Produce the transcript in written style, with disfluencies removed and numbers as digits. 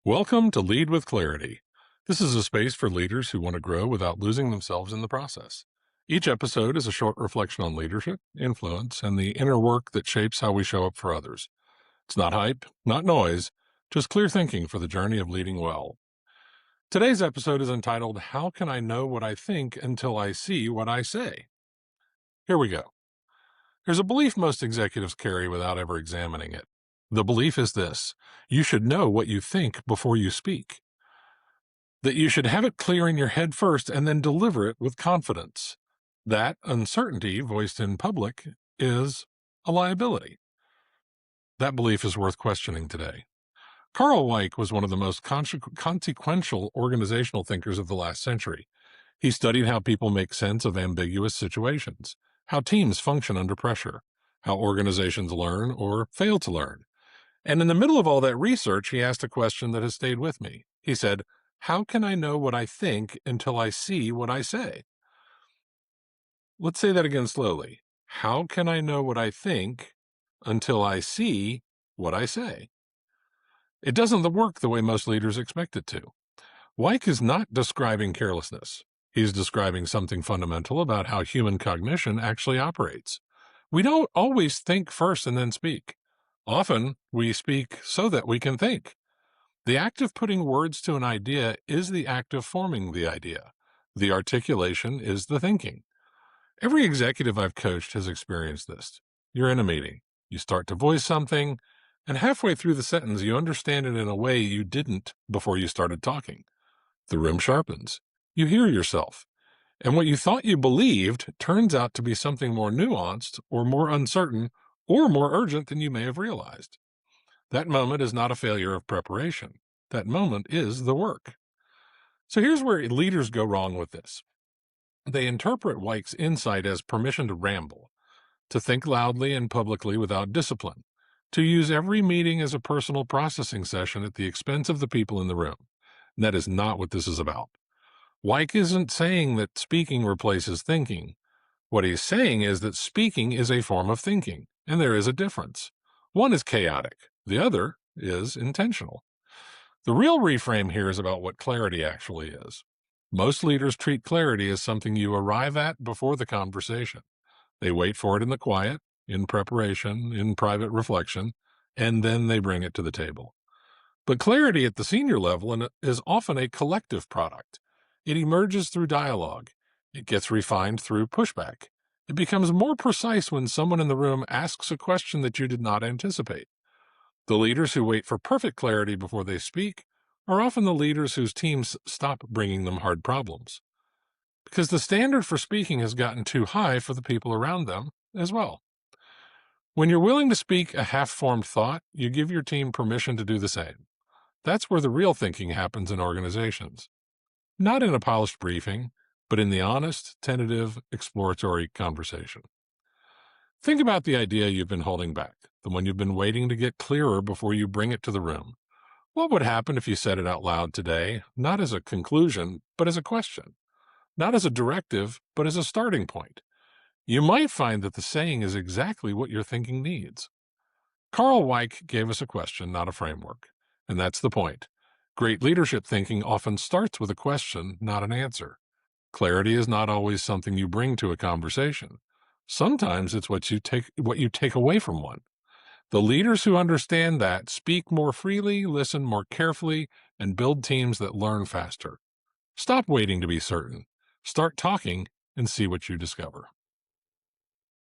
Welcome to Lead with Clarity. This is a space for leaders who want to grow without losing themselves in the process. Each episode is a short reflection on leadership, influence, and the inner work that shapes how we show up for others. It's not hype, not noise, just clear thinking for the journey of leading well. Today's episode is entitled, How Can I Know What I Think Until I See What I Say? Here we go. There's a belief most executives carry without ever examining it. The belief is this: you should know what you think before you speak. That you should have it clear in your head first and then deliver it with confidence. That uncertainty voiced in public is a liability. That belief is worth questioning today. Karl Weick was one of the most consequential organizational thinkers of the last century. He studied how people make sense of ambiguous situations, how teams function under pressure, how organizations learn or fail to learn. And in the middle of all that research, he asked a question that has stayed with me. He said, how can I know what I think until I see what I say? Let's say that again slowly. How can I know what I think until I see what I say? It doesn't work the way most leaders expect it to. Weick is not describing carelessness. He's describing something fundamental about how human cognition actually operates. We don't always think first and then speak. Often, we speak so that we can think. The act of putting words to an idea is the act of forming the idea. The articulation is the thinking. Every executive I've coached has experienced this. You're in a meeting. You start to voice something, and halfway through the sentence, you understand it in a way you didn't before you started talking. The room sharpens. You hear yourself. And what you thought you believed turns out to be something more nuanced or more uncertain or more urgent than you may have realized. That moment is not a failure of preparation. That moment is the work. So here's where leaders go wrong with this. They interpret Weick's insight as permission to ramble, to think loudly and publicly without discipline, to use every meeting as a personal processing session at the expense of the people in the room. And that is not what this is about. Weick isn't saying that speaking replaces thinking. What he's saying is that speaking is a form of thinking, and there is a difference. One is chaotic. The other is intentional. The real reframe here is about what clarity actually is. Most leaders treat clarity as something you arrive at before the conversation. They wait for it in the quiet, in preparation, in private reflection, and then they bring it to the table. But clarity at the senior level is often a collective product. It emerges through dialogue. It gets refined through pushback. It becomes more precise when someone in the room asks a question that you did not anticipate. The leaders who wait for perfect clarity before they speak are often the leaders whose teams stop bringing them hard problems, because the standard for speaking has gotten too high for the people around them as well. When you're willing to speak a half-formed thought, you give your team permission to do the same. That's where the real thinking happens in organizations. Not in a polished briefing, but in the honest, tentative, exploratory conversation. Think about the idea you've been holding back, the one you've been waiting to get clearer before you bring it to the room. What would happen if you said it out loud today, not as a conclusion, but as a question? Not as a directive, but as a starting point. You might find that the saying is exactly what your thinking needs. Karl Weick gave us a question, not a framework. And that's the point. Great leadership thinking often starts with a question, not an answer. Clarity is not always something you bring to a conversation. Sometimes it's what you take away from one. The leaders who understand that speak more freely, listen more carefully, and build teams that learn faster. Stop waiting to be certain. Start talking and see what you discover.